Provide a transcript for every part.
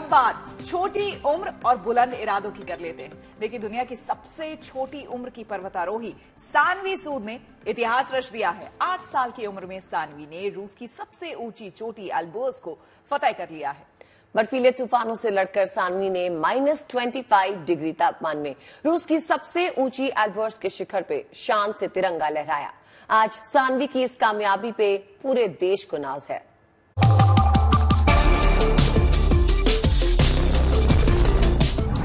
बात छोटी उम्र और बुलंद इरादों की कर लेते हैं। देखिए, दुनिया की सबसे छोटी उम्र की पर्वतारोही सानवी सूद ने इतिहास रच दिया है। 8 साल की उम्र में सानवी ने रूस की सबसे ऊंची चोटी एल्बर्स को फतह कर लिया है। बर्फीले तूफानों से लड़कर सानवी ने -25 डिग्री तापमान में रूस की सबसे ऊंची एल्बर्स के शिखर पे शान से तिरंगा लहराया। आज सानवी की इस कामयाबी पे पूरे देश को नाज है।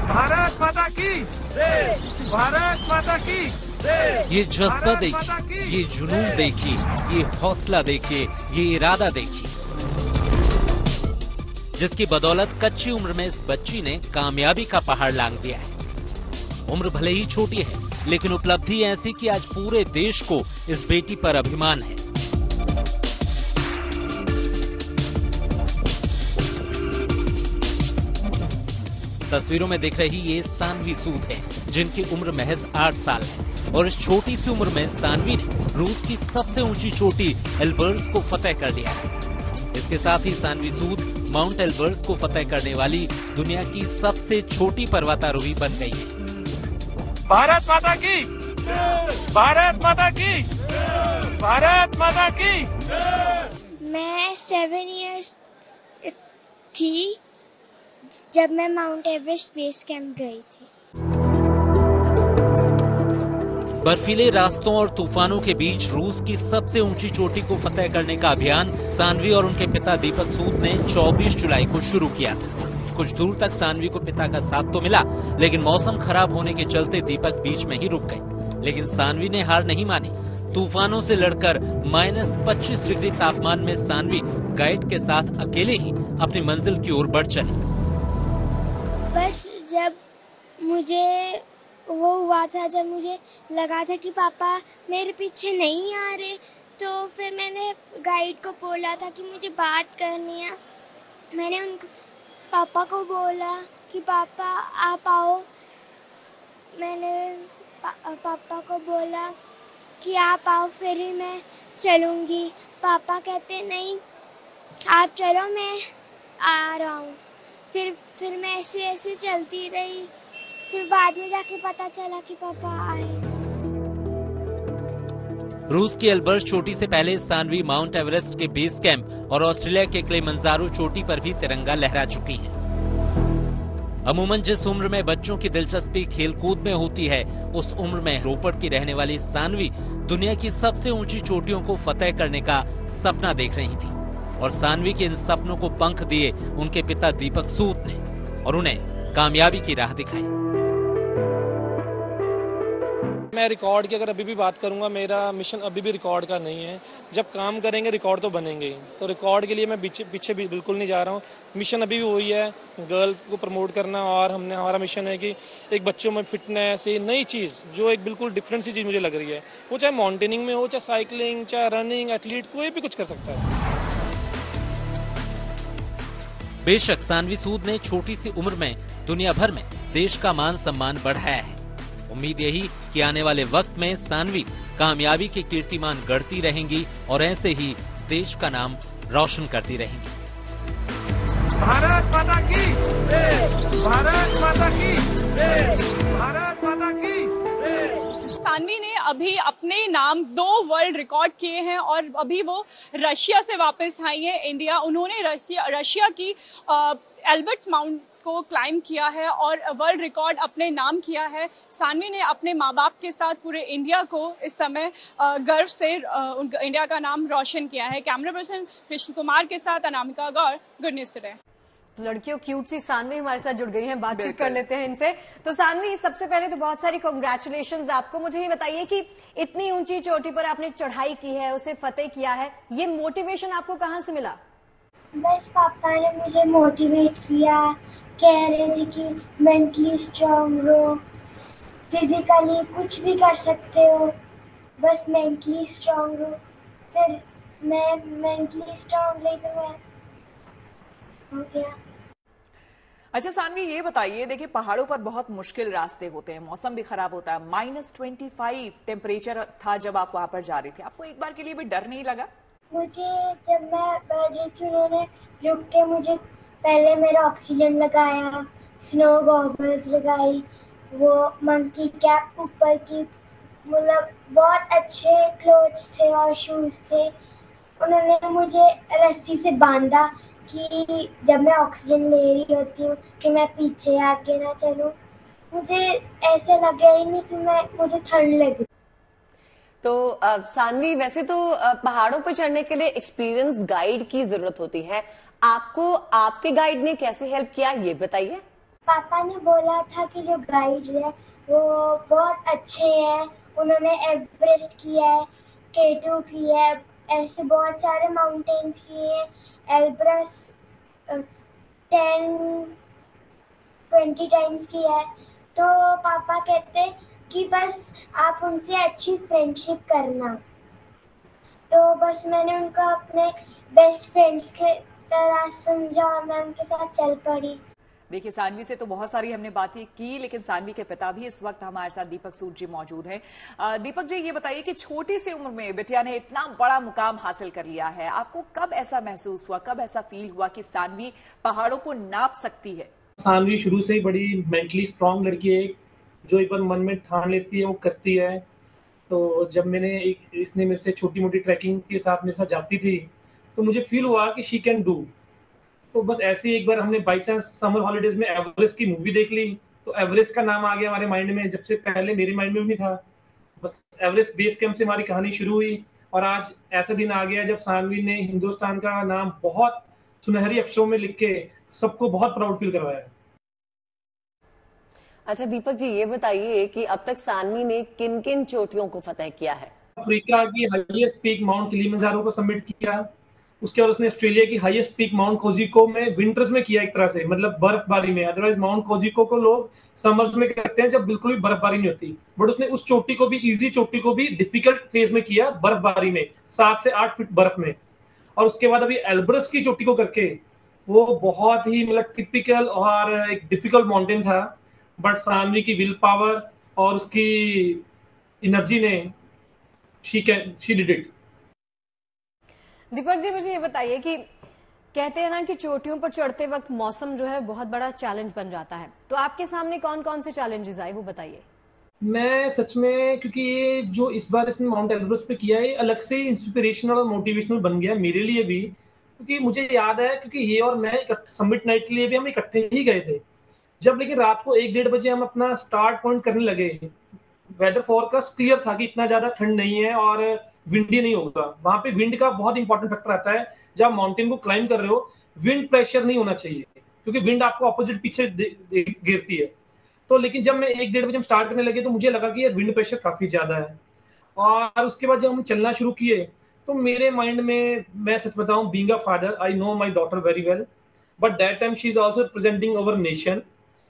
भारत माता की जय, भारत माता की जय। ये जज्बा देखिए, ये जुनून देखिए, ये हौसला देखिए, ये इरादा देखिए, जिसकी बदौलत कच्ची उम्र में इस बच्ची ने कामयाबी का पहाड़ लांघ दिया है। उम्र भले ही छोटी है, लेकिन उपलब्धि ऐसी कि आज पूरे देश को इस बेटी पर अभिमान है। तस्वीरों में दिख रही ये सानवी सूद है, जिनकी उम्र महज 8 साल है, और इस छोटी सी उम्र में सानवी ने रूस की सबसे ऊंची चोटी एल्बर्स को फतह कर लिया है। इसके साथ ही सानवी सूद माउंट एल्बर्स को फतह करने वाली दुनिया की सबसे छोटी पर्वतारोही बन गई है। भारत माता की, भारत माता की, भारत माता की। मैं 7 इयर्स थी जब मैं माउंट एवरेस्ट बेस कैंप गई थी। बर्फीले रास्तों और तूफानों के बीच रूस की सबसे ऊंची चोटी को फतह करने का अभियान सानवी और उनके पिता दीपक सूद ने 24 जुलाई को शुरू किया था। कुछ दूर तक सानवी को पिता का साथ तो मिला, लेकिन मौसम खराब होने के चलते दीपक बीच में ही रुक गए। लेकिन सानवी ने हार नहीं मानी। तूफानों से लड़कर -25 डिग्री तापमान में सानवी गाइड के साथ अकेले ही अपनी मंजिल की ओर बढ़ चली। बस जब मुझे वो हुआ था, जब मुझे लगा था कि पापा मेरे पीछे नहीं आ रहे, तो फिर मैंने गाइड को बोला था कि मुझे बात करनी है। मैंने उनको पापा को बोला कि पापा आप आओ। मैंने पापा को बोला कि आप आओ, फिर ही मैं चलूँगी। पापा कहते नहीं, आप चलो, मैं आ रहा हूँ। फिर मैं ऐसे चलती रही। फिर बाद में जाके पता चला कि पापा आए। रूस की एल्बर्स चोटी से पहले सानवी माउंट एवरेस्ट के बेस कैंप और ऑस्ट्रेलिया के किलिमंजारो चोटी पर भी तिरंगा लहरा चुकी हैं। अमूमन जिस उम्र में बच्चों की दिलचस्पी खेलकूद में होती है, उस उम्र में रोपड़ की रहने वाली सानवी दुनिया की सबसे ऊंची चोटियों को फतह करने का सपना देख रही थी। और सानवी के इन सपनों को पंख दिए उनके पिता दीपक सूद ने, और उन्हें कामयाबी की राह दिखाई। मैं रिकॉर्ड की अगर अभी भी बात करूंगा, मेरा मिशन अभी भी रिकॉर्ड का नहीं है। जब काम करेंगे रिकॉर्ड तो बनेंगे ही। तो रिकॉर्ड के लिए मैं पीछे भी बिल्कुल नहीं जा रहा हूँ। मिशन अभी भी वही है, गर्ल को प्रमोट करना। और हमारा मिशन है कि एक बच्चों में फिटनेस, ये नई चीज़ जो एक बिल्कुल डिफरेंट सी चीज़ मुझे लग रही है, वो चाहे माउंटेनिंग में हो, चाहे साइकिलिंग, चाहे रनिंग, एथलीट कोई भी कुछ कर सकता है। बेशक सानवी सूद ने छोटी सी उम्र में दुनिया भर में देश का मान सम्मान बढ़ाया है। उम्मीद यही कि आने वाले वक्त में सानवी कामयाबी के कीर्तिमान गढ़ती रहेंगी और ऐसे ही देश का नाम रोशन करती रहेंगी। भारत माता की जय, भारत माता की जय, भारत माता की जय। सानवी ने अभी अपने नाम 2 वर्ल्ड रिकॉर्ड किए हैं और अभी वो रशिया से वापस आई है इंडिया। उन्होंने रशिया की एल्बर्ट्स माउंट को क्लाइम किया है और वर्ल्ड रिकॉर्ड अपने नाम किया है। सानवी ने अपने माँ बाप के साथ पूरे इंडिया को इस समय गर्व से इंडिया का नाम रोशन किया है। कैमरा पर्सन कृष्ण कुमार के साथ अनामिका गौर, गुड न्यूज टुडे। लड़कियों क्यूट सी सानवी हमारे साथ जुड़ गई हैं, बातचीत कर लेते हैं इनसे। तो सानवी, सबसे पहले तो बहुत सारी कांग्रेचुलेशंस आपको। मुझे ये बताइए कि इतनी ऊंची चोटी पर आपने चढ़ाई की है, उसे फतेह किया है, ये मोटिवेशन आपको कहाँ से मिला? बस पापा ने मुझे मोटिवेट किया, कह रहे थे कि मेंटली स्ट्रांग रहो, फिजिकली कुछ भी कर सकते हो, बस मेंटली स्ट्रांग रहो। फिर मैं मेंटली स्ट्रांग रही तो मैं हो गया। अच्छा सानवी, ये बताइए, देखिए पहाड़ों पर बहुत मुश्किल रास्ते होते हैं, मौसम भी खराब होता है, -25 टेम्परेचर था जब आप वहां पर जा रही थी। आपको एक बार के लिए भी डर नहीं लगा? मुझे जब मैं बढ़ रही थी, उन्होंने रुक के मुझे पहले मेरा ऑक्सीजन लगाया, स्नो गॉगल्स लगाई, वो मंकी कैप ऊपर की, मतलब बहुत अच्छे क्लोथ्स थे और शूज थे। उन्होंने मुझे रस्सी से बांधा कि जब मैं ऑक्सीजन ले रही होती हूँ कि मैं पीछे आके ना चलूं। मुझे ऐसे लगे ही नहीं कि मुझे ठंड लगी। तो सानवी, वैसे तो पहाड़ों पर चढ़ने के लिए एक्सपीरियंस गाइड की जरूरत होती है, आपको आपके गाइड ने कैसे हेल्प किया ये बताइए। पापा ने बोला था कि जो गाइड है वो बहुत अच्छे हैं, उन्होंने एवरेस्ट किया है, K2 किया है, ऐसे बहुत सारे माउंटेन्स किए हैं, एल्ब्रस 10-20 टाइम्स किया है। तो पापा कहते कि बस आप उनसे अच्छी फ्रेंडशिप करना। तो बस मैंने उनको अपने बेस्ट फ्रेंड्स के तरह समझा, मैं उनके साथ चल पड़ी। देखिए, सानवी से तो बहुत सारी हमने बातें की, लेकिन सानवी के पिता भी इस वक्त हमारे साथ दीपक सूद जी मौजूद हैं। दीपक जी, ये बताइए कि छोटी सी उम्र में बिटिया ने इतना बड़ा मुकाम हासिल कर लिया है, आपको कब ऐसा महसूस हुआ, कब ऐसा फील हुआ कि सानवी पहाड़ों को नाप सकती है? सानवी शुरू से ही बड़ी मेंटली स्ट्रांग लड़की है, जो एक बार मन में ठान लेती है वो करती है। तो जब इसने मेरे से छोटी मोटी ट्रैकिंग के साथ मेरे साथ जाती थी, तो मुझे फील हुआ कि शी कैन डू। तो बस ऐसे ही एक बार हमने बाई चांस समर हॉलीडेज में एवरेस्ट की मूवी देख ली, तो एवरेस्ट का नाम आ गया हमारे माइंड में, जब से पहले मेरे माइंड में भी नहीं था। बस एवरेस्ट बेस कैंप से हमारी कहानी शुरू हुई, और आज ऐसा दिन आ गया जब सानवी ने हिंदुस्तान का नाम बहुत सुनहरी अक्षरों में लिख के सबको बहुत प्राउड फील करवाया। अच्छा दीपक जी, ये बताइए कि अब तक सानवी ने किन किन चोटियों को फतेह किया है? अफ्रीका की हाईएस्ट पीक माउंट किलिमंजारो को सबमिट किया, उसके बाद उसने ऑस्ट्रेलिया की हाईएस्ट पीक माउंट कोजिको में विंटर्स में किया, एक तरह से मतलब बर्फबारी में। अदरवाइज माउंट कोजिको को लोग समर्स में करते हैं जब बिल्कुल भी बर्फबारी नहीं होती, बट उसने उस चोटी को भी, इजी चोटी को भी डिफिकल्ट फेज में किया, बर्फबारी में 7 से 8 फीट बर्फ में। और उसके बाद अभी एल्ब्रस की चोटी को करके, वो बहुत ही मतलब टिपिकल और एक डिफिकल्ट माउंटेन था, बट सानवी की विल पावर और उसकी एनर्जी ने she did it. Deepak ji, मुझे ये बताइए कि कहते हैं ना कि चोटियों पर चढ़ते वक्त मौसम जो है बहुत बड़ा चैलेंज बन जाता है, तो आपके सामने कौन कौन से चैलेंजेस आए वो बताइए। मैं सच में, क्योंकि ये जो इस बार इसने माउंट एवरेस्ट पे किया है, अलग से इंस्पिरेशनल और मोटिवेशनल बन गया मेरे लिए भी, क्योंकि मुझे याद है, क्योंकि ये और मैं समिट नाइट के लिए भी हम इकट्ठे ही गए थे। जब लेकिन रात को 1-1:30 बजे हम अपना स्टार्ट पॉइंट करने लगे, वेदर फोरकास्ट क्लियर था कि इतना ज्यादा ठंड नहीं है और विंडी नहीं होगा। वहां पे विंड का बहुत इंपॉर्टेंट फैक्टर आता है, जब आप माउंटेन को क्लाइंब कर रहे हो, विंड प्रेशर नहीं होना चाहिए, क्योंकि विंड आपको अपोजिट पीछे गिरती है। तो लेकिन जब मैं 1-1:30 बजे हम स्टार्ट करने लगे, तो मुझे लगा कि यार विंड प्रेशर काफी ज्यादा है। और उसके बाद जब हम चलना शुरू किए, तो मेरे माइंड में, मैं सच बताऊं, being a father, I know my daughter very well, but that time she is also representing our nation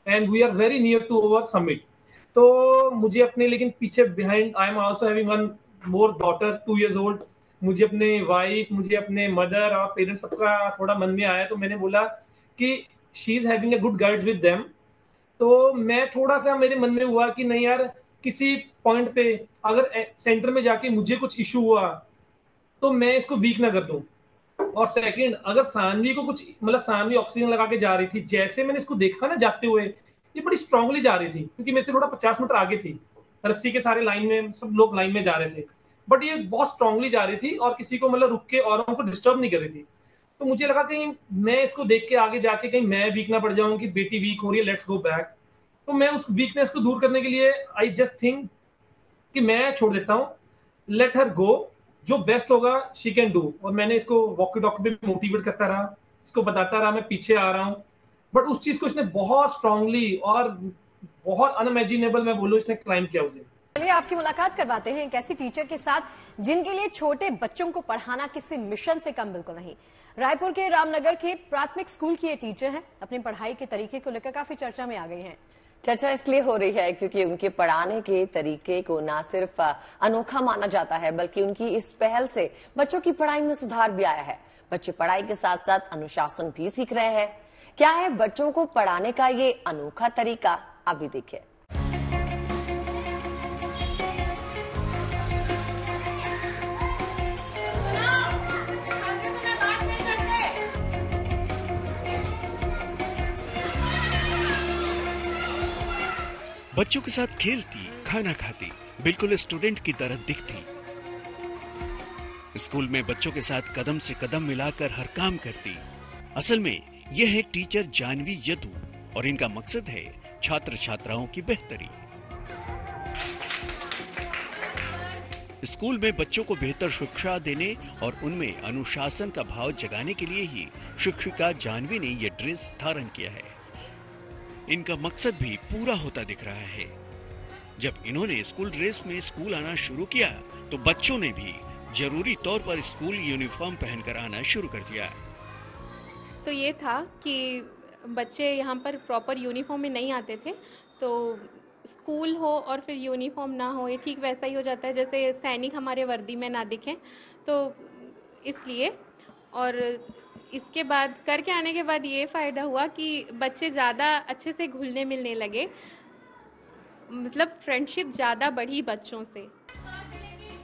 and we are very near to our summit. तो मुझे अपने, लेकिन पीछे behind, I am also having one more daughter 2 years old, मुझे अपने wife, मुझे अपने mother और पेरेंट्स सबका थोड़ा मन में आया। तो मैंने बोला कि she is having a good guides with them. तो मैं थोड़ा सा, मेरे मन में हुआ कि नहीं यार, किसी पॉइंट पे अगर सेंटर में जाके मुझे कुछ इशू हुआ तो मैं इसको वीक ना कर दूं। और सेकंड, अगर सानवी को कुछ, मतलब सानवी ऑक्सीजन लगा के जा रही थी, जैसे मैंने इसको देखा ना जाते हुए, ये बड़ी स्ट्रांगली जा रही थी, क्योंकि मेरे से थोड़ा 50 मीटर आगे थी, रस्सी के सारे लाइन में, सब लोग लाइन में जा रहे थे, बट ये बहुत स्ट्रांगली जा रही थी और किसी को मतलब रुक के औरों को डिस्टर्ब नहीं कर रही थी। तो मुझे लगा कहीं मैं इसको देख के आगे जाके कहीं मैं वीक ना पड़ जाऊं कि बेटी वीक हो रही है, लेट्स गो बैक। तो मैं उस वीकनेस को दूर करने के लिए आई जस्ट थिंक कि मैं छोड़ देता हूँ, लेट हर गो, जो बेस्ट होगा शी कैन डू। और मैंने इसको वॉकी टॉकी पे मोटिवेट करता रहा, इसको बताता रहा मैं पीछे आ रहा हूँ, बट उस चीज को इसने बहुत स्ट्रांगली और बहुत अनइमेजिनेबल, मैं बोलूँ, इसने क्लाइम किया उसे। चलिए आपकी मुलाकात करवाते हैं एक ऐसी टीचर के साथ जिनके लिए छोटे बच्चों को पढ़ाना किसी मिशन से कम बिल्कुल नहीं। रायपुर के रामनगर के प्राथमिक स्कूल की ये टीचर हैं, अपनी पढ़ाई के तरीके को लेकर काफी चर्चा में आ गई हैं। चर्चा इसलिए हो रही है क्योंकि उनके पढ़ाने के तरीके को न सिर्फ अनोखा माना जाता है, बल्कि उनकी इस पहल से बच्चों की पढ़ाई में सुधार भी आया है। बच्चे पढ़ाई के साथ साथ अनुशासन भी सीख रहे हैं। क्या है बच्चों को पढ़ाने का ये अनोखा तरीका, अभी देखिए। बच्चों के साथ खेलती, खाना खाती, बिल्कुल स्टूडेंट की तरह दिखती। स्कूल में बच्चों के साथ कदम से कदम मिलाकर हर काम करती। असल में यह है टीचर जानवी यदु और इनका मकसद है छात्र छात्राओं की बेहतरी। स्कूल में बच्चों को बेहतर शिक्षा देने और उनमें अनुशासन का भाव जगाने के लिए ही शिक्षिका जानवी ने यह ड्रेस धारण किया है। इनका मकसद भी पूरा होता दिख रहा है। जब इन्होंने स्कूल ड्रेस में स्कूल आना शुरू किया तो बच्चों ने भी जरूरी तौर पर स्कूल यूनिफॉर्म पहनकर आना शुरू कर दिया। तो ये था कि बच्चे यहाँ पर प्रॉपर यूनिफॉर्म में नहीं आते थे, तो स्कूल हो और फिर यूनिफॉर्म ना हो, ये ठीक वैसा ही हो जाता है जैसे सैनिक हमारे वर्दी में ना दिखें, तो इसलिए। और इसके बाद करके आने के बाद ये फ़ायदा हुआ कि बच्चे ज़्यादा अच्छे से घुलने मिलने लगे, मतलब फ्रेंडशिप ज़्यादा बढ़ी बच्चों से।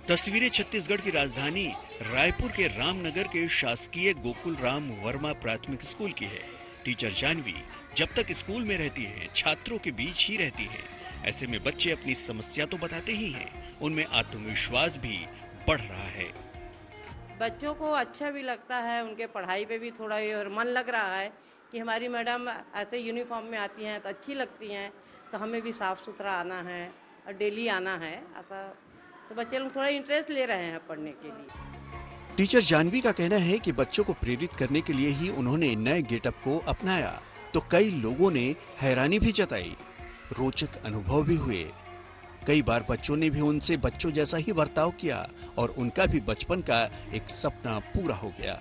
तस्वीरें छत्तीसगढ़ की राजधानी रायपुर के रामनगर के शासकीय गोकुल राम वर्मा प्राथमिक स्कूल की है। टीचर जानवी जब तक स्कूल में रहती है छात्रों के बीच ही रहती है। ऐसे में बच्चे अपनी समस्या तो बताते ही हैं, उनमें आत्मविश्वास भी बढ़ रहा है। बच्चों को अच्छा भी लगता है, उनके पढ़ाई पे भी थोड़ा और मन लग रहा है कि हमारी मैडम ऐसे यूनिफॉर्म में आती हैं तो अच्छी लगती हैं, तो हमें भी साफ सुथरा आना है और डेली आना है ऐसा, तो बच्चे लोग थोड़ा इंटरेस्ट ले रहे हैं पढ़ने के लिए। टीचर जानवी का कहना है कि बच्चों को प्रेरित करने के लिए ही उन्होंने नए गेटअप को अपनाया, तो कई लोगों ने हैरानी भी जताई, रोचक अनुभव भी हुए। कई बार बच्चों ने भी उनसे बच्चों जैसा ही बर्ताव किया और उनका भी बचपन का एक सपना पूरा हो गया।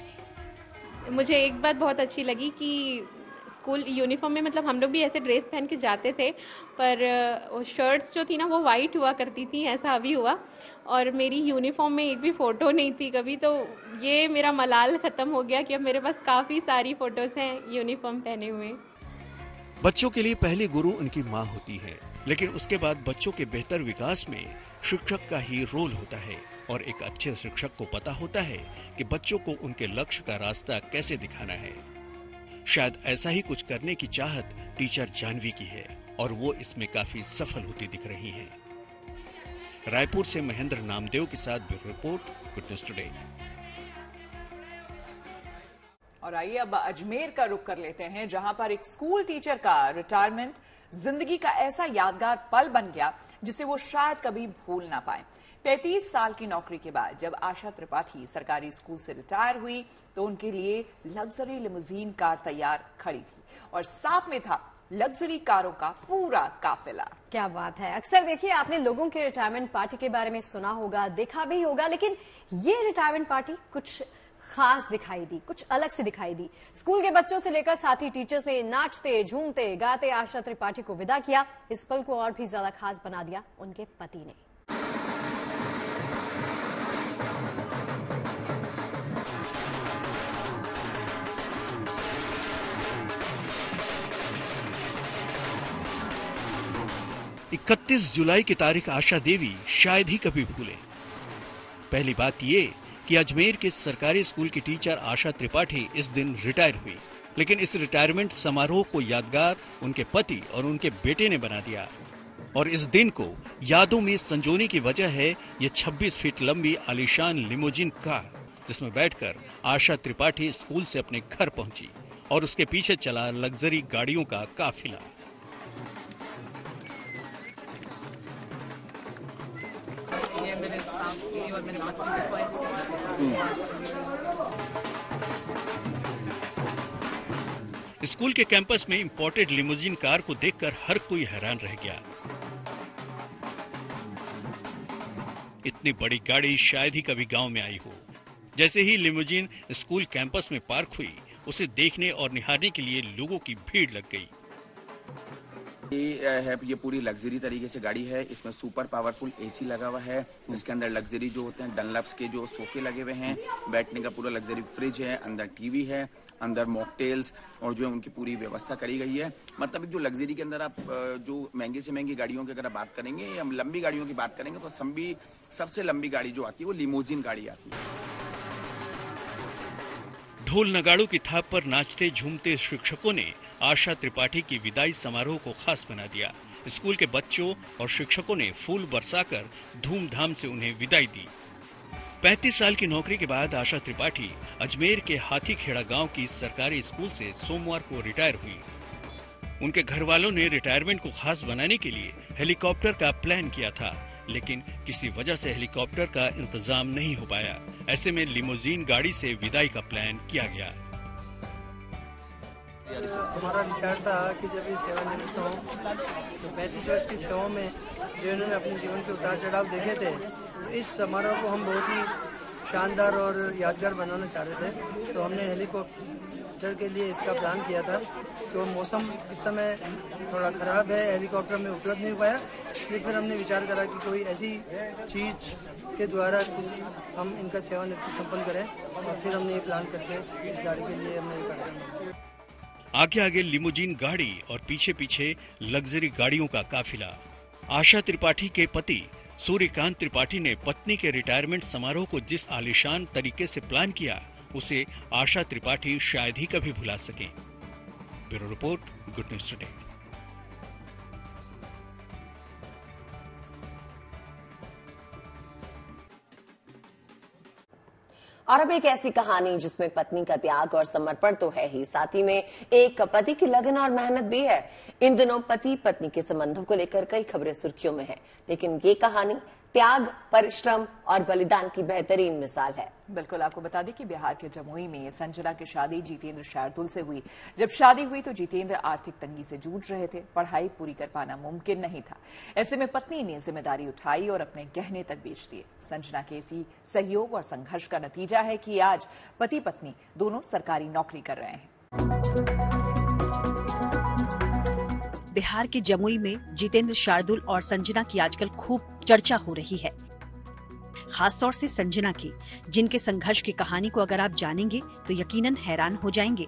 मुझे एक बात बहुत अच्छी लगी कि स्कूल यूनिफॉर्म में, मतलब हम लोग भी ऐसे ड्रेस पहन के जाते थे, पर शर्ट्स जो थी ना वो वाइट हुआ करती थी, ऐसा अभी हुआ। और मेरी यूनिफॉर्म में एक भी फ़ोटो नहीं थी कभी, तो ये मेरा मलाल ख़त्म हो गया कि अब मेरे पास काफ़ी सारी फ़ोटोज़ हैं यूनिफॉर्म पहने हुए। बच्चों के लिए पहली गुरु उनकी माँ होती है, लेकिन उसके बाद बच्चों के बेहतर विकास में शिक्षक का ही रोल होता है। और एक अच्छे शिक्षक को पता होता है कि बच्चों को उनके लक्ष्य का रास्ता कैसे दिखाना है। शायद ऐसा ही कुछ करने की चाहत टीचर जानवी की है और वो इसमें काफी सफल होती दिख रही हैं। रायपुर से महेंद्र नामदेव के साथ bureau report, good news today. और आइए अब अजमेर का रुख कर लेते हैं, जहां पर एक स्कूल टीचर का रिटायरमेंट जिंदगी का ऐसा यादगार पल बन गया जिसे वो शायद कभी भूल ना पाए। 35 साल की नौकरी के बाद जब आशा त्रिपाठी सरकारी स्कूल से रिटायर हुई तो उनके लिए लग्जरी लिमोजीन कार तैयार खड़ी थी और साथ में था लग्जरी कारों का पूरा काफिला। क्या बात है। अक्सर देखिए आपने लोगों के रिटायरमेंट पार्टी के बारे में सुना होगा, देखा भी होगा, लेकिन ये रिटायरमेंट पार्टी कुछ खास दिखाई दी, कुछ अलग से दिखाई दी। स्कूल के बच्चों से लेकर साथी टीचर्स ने नाचते झूमते गाते आशा त्रिपाठी को विदा किया। इस पल को और भी ज्यादा खास बना दिया उनके पति ने। इकतीस जुलाई की तारीख आशा देवी शायद ही कभी भूले। पहली बात ये कि अजमेर के सरकारी स्कूल की टीचर आशा त्रिपाठी इस दिन रिटायर हुई, लेकिन इस रिटायरमेंट समारोह को यादगार उनके पति और उनके बेटे ने बना दिया। और इस दिन को यादों में संजोने की वजह है ये 26 फीट लंबी आलीशान लिमोजिन कार, जिसमें बैठकर आशा त्रिपाठी स्कूल से अपने घर पहुंची और उसके पीछे चला लग्जरी गाड़ियों का काफिला। और मेरे स्कूल के कैंपस में इंपोर्टेड लिमोजिन कार को देखकर हर कोई हैरान रह गया। इतनी बड़ी गाड़ी शायद ही कभी गांव में आई हो। जैसे ही लिमोजिन स्कूल कैंपस में पार्क हुई, उसे देखने और निहारने के लिए लोगों की भीड़ लग गई। ये पूरी लग्जरी तरीके से गाड़ी है। इसमें सुपर पावरफुल एसी लगा हुआ है। इसके अंदर लग्जरी जो होते हैं डनलप्स के जो सोफे लगे हुए हैं, बैठने का पूरा लग्जरी फ्रिज है, अंदर टीवी है, अंदर मॉकटेल्स और जो है उनकी पूरी व्यवस्था करी गई है। मतलब जो लग्जरी के अंदर आप जो महंगी से महंगी गाड़ियों की अगर बात करेंगे या लंबी गाड़ियों की बात करेंगे तो सबसे लंबी गाड़ी जो आती है वो लिमोजिन गाड़ी आती है। ढोल नगाड़ों की थाप पर नाचते झूमते शिक्षकों ने आशा त्रिपाठी की विदाई समारोह को खास बना दिया। स्कूल के बच्चों और शिक्षकों ने फूल बरसाकर धूमधाम से उन्हें विदाई दी। 35 साल की नौकरी के बाद आशा त्रिपाठी अजमेर के हाथीखेड़ा गांव की सरकारी स्कूल से सोमवार को रिटायर हुई। उनके घर वालों ने रिटायरमेंट को खास बनाने के लिए हेलीकॉप्टर का प्लान किया था, लेकिन किसी वजह से हेलीकॉप्टर का इंतजाम नहीं हो पाया। ऐसे में लिमोजीन गाड़ी से विदाई का प्लान किया गया। हमारा विचार था कि जब ये सेवानिवृत्त हों तो 35 वर्ष की सेवा में जो इन्होंने अपने जीवन के उतार चढ़ाव देखे थे, तो इस समारोह को हम बहुत ही शानदार और यादगार बनाना चाह रहे थे। तो हमने हेलीकॉप्टर के लिए इसका प्लान किया था। तो मौसम इस समय थोड़ा ख़राब है, हेलीकॉप्टर में उपलब्ध नहीं हो पाया, इसलिए फिर हमने विचार करा कि कोई ऐसी चीज़ के द्वारा हम इनका सेवानिवृत्ति संपन्न करें, और फिर हमने ये प्लान करके इस गाड़ी के लिए हमने करा। आगे आगे लिमोजीन गाड़ी और पीछे पीछे लग्जरी गाड़ियों का काफिला। आशा त्रिपाठी के पति सूर्यकांत त्रिपाठी ने पत्नी के रिटायरमेंट समारोह को जिस आलीशान तरीके से प्लान किया, उसे आशा त्रिपाठी शायद ही कभी भुला सकें। Bureau report, good news today. और अब एक ऐसी कहानी जिसमें पत्नी का त्याग और समर्पण तो है ही, साथ ही में एक पति की लगन और मेहनत भी है। इन दिनों पति पत्नी के संबंधों को लेकर कई खबरें सुर्खियों में है, लेकिन ये कहानी त्याग, परिश्रम और बलिदान की बेहतरीन मिसाल है। बिल्कुल, आपको बता दें कि बिहार के जमुई में संजना की शादी जितेंद्र शार्दुल से हुई। जब शादी हुई तो जितेंद्र आर्थिक तंगी से जूझ रहे थे, पढ़ाई पूरी कर पाना मुमकिन नहीं था। ऐसे में पत्नी ने जिम्मेदारी उठाई और अपने गहने तक बेच दिए। संजना के इसी सहयोग और संघर्ष का नतीजा है कि आज पति पत्नी दोनों सरकारी नौकरी कर रहे हैं। बिहार के जमुई में जितेंद्र शार्दुल और संजना की आजकल खूब चर्चा हो रही है, खासतौर से संजना की, जिनके संघर्ष की कहानी को अगर आप जानेंगे तो यकीनन हैरान हो जाएंगे।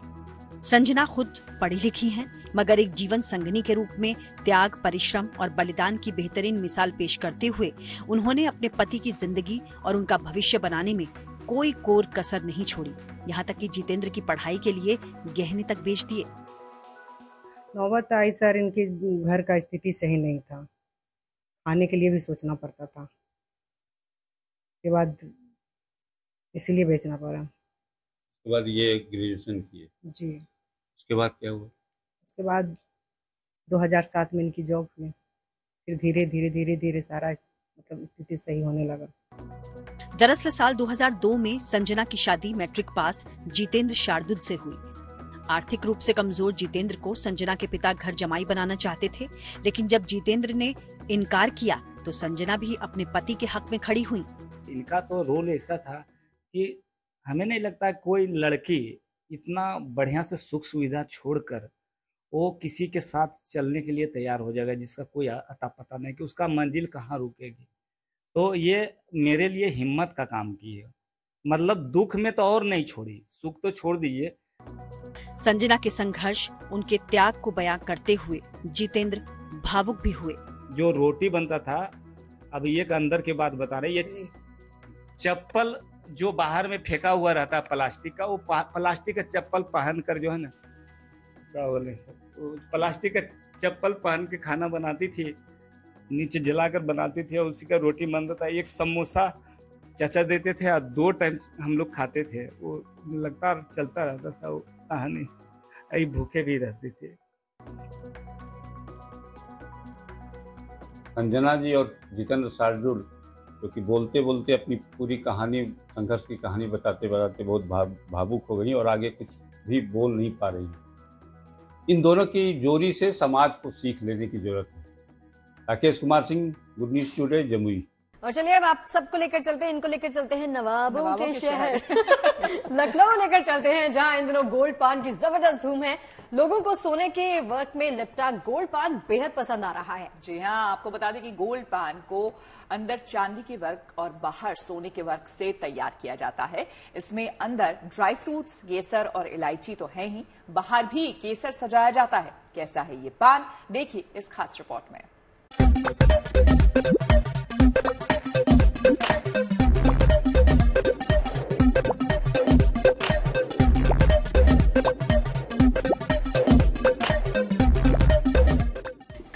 संजना खुद पढ़ी लिखी हैं, मगर एक जीवन संगिनी के रूप में त्याग, परिश्रम और बलिदान की बेहतरीन मिसाल पेश करते हुए उन्होंने अपने पति की जिंदगी और उनका भविष्य बनाने में कोई कोर कसर नहीं छोड़ी। यहाँ तक कि जितेंद्र की पढ़ाई के लिए गहने तक बेच दिए। नौबत आई सर, इनके घर का स्थिति सही नहीं था, खाने के लिए भी सोचना पड़ता था। उसके बाद इसीलिए बेचना पड़ा। उसके बाद ये ग्रेजुएशन किए जी। उसके बाद क्या हुआ? उसके बाद 2007 में इनकी जॉब हुई, फिर धीरे धीरे धीरे धीरे सारा स्थिति सही होने लगा। दरअसल साल 2002 में संजना की शादी मैट्रिक पास जितेंद्र शार्दुल से हुई। आर्थिक रूप से कमजोर जितेंद्र को संजना के पिता घर जमाई बनाना चाहते थे, लेकिन जब जितेंद्र ने इनकार किया तो संजना भी अपने पति के हक में खड़ी हुई। इनका तो रोल ऐसा था कि हमें नहीं लगता कोई लड़की इतना बढ़िया से सुख सुविधा छोड़कर वो किसी के साथ चलने के लिए तैयार हो जाएगा जिसका कोई अता पता नहीं कि उसका मंजिल कहाँ रुकेगी। तो ये मेरे लिए हिम्मत का काम की है, मतलब दुख में तो और नहीं छोड़ी, सुख तो छोड़ दीजिए। संजना के संघर्ष, उनके त्याग को बयां करते हुए जितेंद्र भावुक भी हुए। जो रोटी बनता था, अब ये अंदर की बात बता रहे, ये चप्पल जो बाहर में फेंका हुआ रहता प्लास्टिक का, वो प्लास्टिक का चप्पल पहन कर जो है ना, क्या बोले, प्लास्टिक का चप्पल पहन के खाना बनाती थी, नीचे जलाकर बनाती थी और उसी का रोटी बनता था। एक समोसा चाचा देते थे और 2 टाइम हम लोग खाते थे, वो लगता चलता रहता था वो कहानी, अभी भूखे भी रहते थे। संजना जी और जितेंद्र शार्दुल जो कि बोलते बोलते अपनी पूरी कहानी, संघर्ष की कहानी बताते बताते बहुत भावुक हो गई और आगे कुछ भी बोल नहीं पा रही। इन दोनों की जोड़ी से समाज को सीख लेने की जरूरत है। Rakesh Kumar Singh, good news today, Jamui. और चलिए अब आप सबको लेकर चलते हैं, इनको लेकर चलते हैं नवाबों के शहर लखनऊ लेकर चलते हैं, जहां इन दिनों गोल्ड पान की जबरदस्त धूम है। लोगों को सोने के वर्क में लिपटा गोल्ड पान बेहद पसंद आ रहा है। जी हाँ, आपको बता दें कि गोल्ड पान को अंदर चांदी के वर्क और बाहर सोने के वर्क से तैयार किया जाता है। इसमें अंदर ड्राई फ्रूट्स, केसर और इलायची तो है ही, बाहर भी केसर सजाया जाता है। कैसा है ये पान, देखिए इस खास रिपोर्ट में।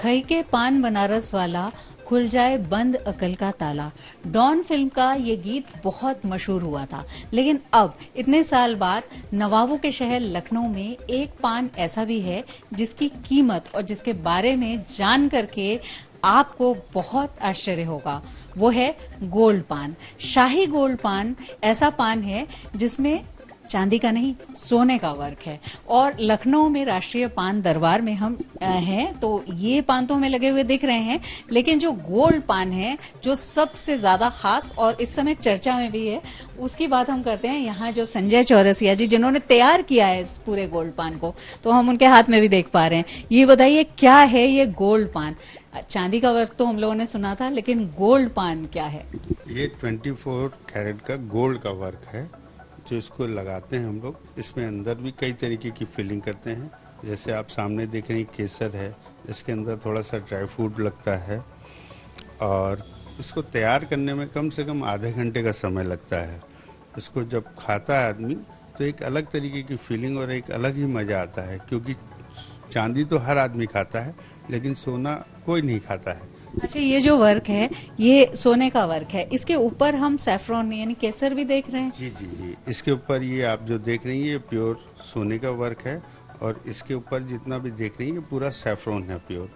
खई के पान बनारस वाला, खुल जाए बंद अकल का ताला। डॉन फिल्म का ये गीत बहुत मशहूर हुआ था, लेकिन अब इतने साल बाद नवाबों के शहर लखनऊ में एक पान ऐसा भी है जिसकी कीमत और जिसके बारे में जान करके आपको बहुत आश्चर्य होगा। वो है गोल्ड पान। शाही गोल्ड पान ऐसा पान है जिसमें चांदी का नहीं, सोने का वर्क है। और लखनऊ में राष्ट्रीय पान दरबार में हम हैं, तो ये पान तो हमें लगे हुए दिख रहे हैं, लेकिन जो गोल्ड पान है, जो सबसे ज्यादा खास और इस समय चर्चा में भी है, उसकी बात हम करते हैं यहाँ जो संजय चौरसिया जी, जिन्होंने तैयार किया है इस पूरे गोल्ड पान को, तो हम उनके हाथ में भी देख पा रहे हैं। ये बताइए क्या है ये गोल्ड पान? चांदी का वर्क तो हम लोगों ने सुना था, लेकिन गोल्ड पान क्या है? ये 24 कैरेट का गोल्ड का वर्क है जो इसको लगाते हैं हम लोग। इसमें अंदर भी कई तरीके की फिलिंग करते हैं, जैसे आप सामने देख रहे हैं केसर है, इसके अंदर थोड़ा सा ड्राई फ्रूट लगता है और इसको तैयार करने में कम से कम आधे घंटे का समय लगता है। इसको जब खाता है आदमी तो एक अलग तरीके की फीलिंग और एक अलग ही मजा आता है, क्योंकि चांदी तो हर आदमी खाता है लेकिन सोना कोई नहीं खाता है। अच्छा, ये जो वर्क है ये सोने का वर्क है, इसके ऊपर हम सैफरॉन यानी केसर भी देख रहे हैं। जी जी जी, इसके ऊपर ये आप जो देख रही हैं ये प्योर सोने का वर्क है और इसके ऊपर जितना भी देख रही हैं ये पूरा सैफरॉन है प्योर।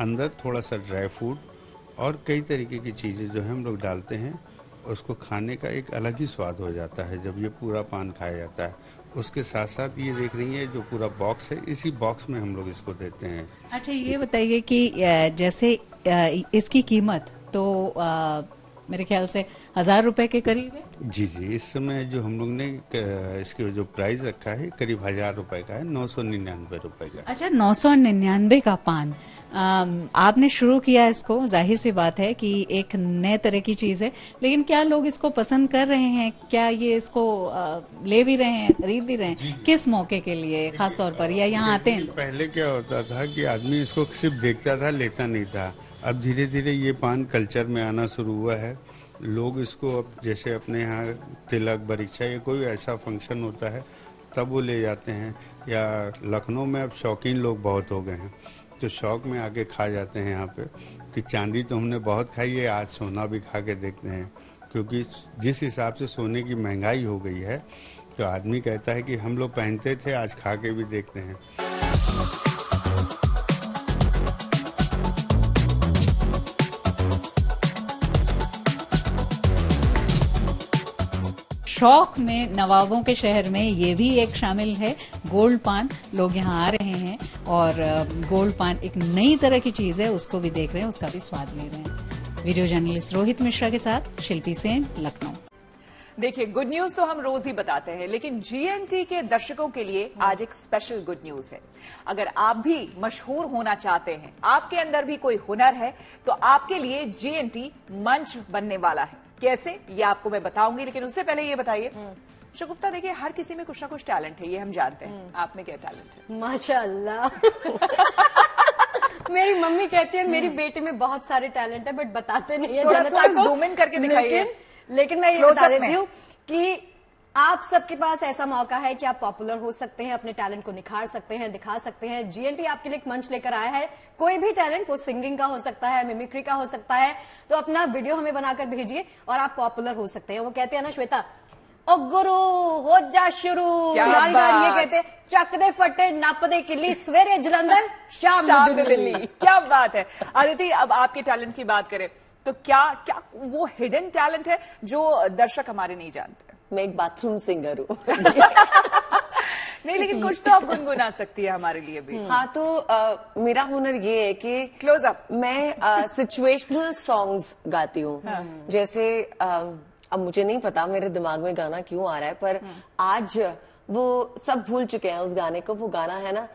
अंदर थोड़ा सा ड्राई फ्रूट और कई तरीके की चीज़ें जो है हम लोग डालते हैं, उसको खाने का एक अलग ही स्वाद हो जाता है जब ये पूरा पान खाया जाता है। उसके साथ साथ ये देख रही है जो पूरा बॉक्स है, इसी बॉक्स में हम लोग इसको देते हैं। अच्छा, ये बताइए कि जैसे इसकी कीमत तो मेरे ख्याल से 1000 रुपए के करीब है। जी जी, इस समय जो हम लोग ने इसके जो प्राइस रखा है करीब 1000 रुपए का है, 999 रुपए का। अच्छा, 999 का पान आपने शुरू किया इसको, जाहिर सी बात है कि एक नए तरह की चीज है, लेकिन क्या लोग इसको पसंद कर रहे हैं? क्या ये इसको ले भी रहे हैं, खरीद भी रहे हैं? किस मौके के लिए खास तौर पर, या यहाँ आते हैं? पहले क्या होता था कि आदमी इसको सिर्फ देखता था, लेता नहीं था। अब धीरे धीरे ये पान कल्चर में आना शुरू हुआ है। लोग इसको अब जैसे अपने यहाँ तिलक, परीक्षा या कोई ऐसा फंक्शन होता है तब वो ले जाते हैं, या लखनऊ में अब शौकीन लोग बहुत हो गए हैं तो शौक में आके खा जाते हैं यहाँ पे कि चांदी तो हमने बहुत खाई है, आज सोना भी खा के देखते हैं। क्योंकि जिस हिसाब से सोने की महंगाई हो गई है तो आदमी कहता है कि हम लोग पहनते थे, आज खा के भी देखते हैं। शौक में नवाबों के शहर में ये भी एक शामिल है, गोल्ड पान। लोग यहाँ आ रहे हैं और गोल्ड पान एक नई तरह की चीज है, उसको भी देख रहे हैं, उसका भी स्वाद ले रहे हैं। वीडियो जर्नलिस्ट रोहित मिश्रा के साथ शिल्पी सेन, लखनऊ। देखिए, गुड न्यूज तो हम रोज ही बताते हैं, लेकिन जीएनटी के दर्शकों के लिए आज एक स्पेशल गुड न्यूज है। अगर आप भी मशहूर होना चाहते हैं, आपके अंदर भी कोई हुनर है, तो आपके लिए जीएनटी मंच बनने वाला है। कैसे, ये आपको मैं बताऊंगी, लेकिन उससे पहले ये बताइए शगुफ्ता, देखिए हर किसी में कुछ ना कुछ टैलेंट है, ये हम जानते हैं। आप में क्या टैलेंट है? माशाल्लाह। मेरी मम्मी कहती है मेरी बेटी में बहुत सारे टैलेंट है, बट बताते नहीं है। थोड़ा जूम इन करके दिखाइए। लेकिन मैं ये बता देती हूँ कि आप सबके पास ऐसा मौका है कि आप पॉपुलर हो सकते हैं, अपने टैलेंट को निखार सकते हैं, दिखा सकते हैं। जीएनटी आपके लिए एक मंच लेकर आया है। कोई भी टैलेंट, वो सिंगिंग का हो सकता है, मिमिक्री का हो सकता है, तो अपना वीडियो हमें बनाकर भेजिए और आप पॉपुलर हो सकते हैं। वो कहते हैं ना श्वेता, ओ गुरु हो जा शुरू, ये कहते चक दे फटे नप दे किली, सवेरे जलंधर शाम दिल्ली। क्या बात है। अदिति, अब आपके टैलेंट की बात करें तो क्या क्या वो हिडन टैलेंट है जो दर्शक हमारे नहीं जानते? मैं एक बाथरूम सिंगर हूँ। नहीं, लेकिन कुछ तो आप गुनगुना सकती है हमारे लिए भी। हाँ, तो मेरा हुनर ये है कि क्लोज अप, मैं सिचुएशनल सॉन्ग्स गाती हूँ। जैसे अब मुझे नहीं पता मेरे दिमाग में गाना क्यों आ रहा है, पर आज वो सब भूल चुके हैं उस गाने को। वो गाना है ना,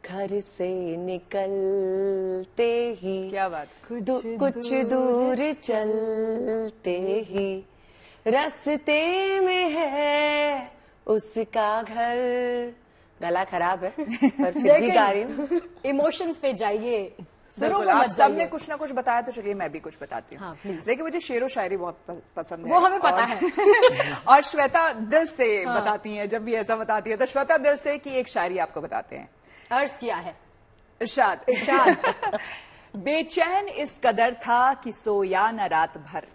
घर से निकलते ही, क्या बात, कुछ दूर चलते ही रास्ते में है उसका घर। गला खराब है पर फिर भी गा रही हूँ। इमोशंस पे जाइए। बिल्कुल, आप सबने कुछ ना कुछ बताया, तो चलिए मैं भी कुछ बताती हूँ। लेकिन मुझे शेरो शायरी बहुत पसंद है, वो हमें पता है। और श्वेता दिल से बताती हैं, जब भी ऐसा बताती है तो श्वेता दिल से की एक शायरी आपको बताते हैं। अर्ज किया है इरशाद। बेचैन इस कदर था कि सोया न रात भर,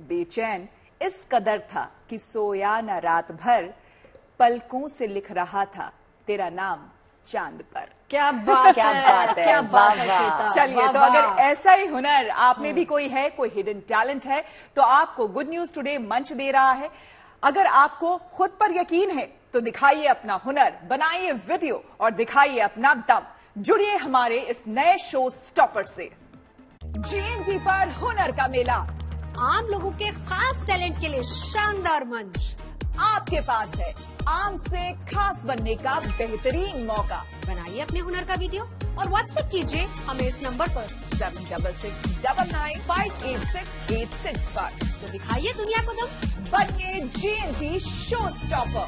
बेचैन इस कदर था कि सोया न रात भर, पलकों से लिख रहा था तेरा नाम चांद पर। क्या बात क्या बात है, क्या बात है श्वेता। चलिए, तो अगर ऐसा ही हुनर आप में भी कोई है, कोई हिडन टैलेंट है, तो आपको गुड न्यूज टुडे मंच दे रहा है। अगर आपको खुद पर यकीन है तो दिखाइए अपना हुनर, बनाइए वीडियो और दिखाइए अपना दम। जुड़िए हमारे इस नए शो स्टॉपर से। GMT पर हुनर का मेला, आम लोगों के खास टैलेंट के लिए शानदार मंच आपके पास है। आम से खास बनने का बेहतरीन मौका। बनाइए अपने हुनर का वीडियो और व्हाट्सएप कीजिए हमें इस नंबर पर 7669986886 पर। तो दिखाइए दुनिया को दम, बनिए GMT शो स्टॉपर।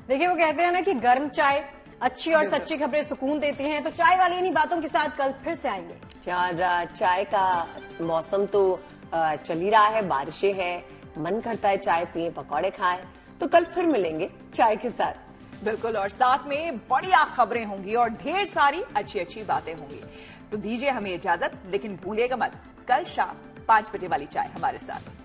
देखिए, वो कहते हैं ना कि गर्म चाय अच्छी और सच्ची खबरें सुकून देती हैं, तो चाय वाली इन्हीं बातों के साथ कल फिर से आएंगे। यार, चाय का मौसम तो चल ही रहा है, बारिशें हैं, मन करता है चाय पिए, पकौड़े खाएं, तो कल फिर मिलेंगे चाय के साथ। बिल्कुल, और साथ में बढ़िया खबरें होंगी और ढेर सारी अच्छी अच्छी बातें होंगी। तो दीजिए हमें इजाजत, लेकिन भूलिएगा मत, कल शाम 5 बजे वाली चाय हमारे साथ।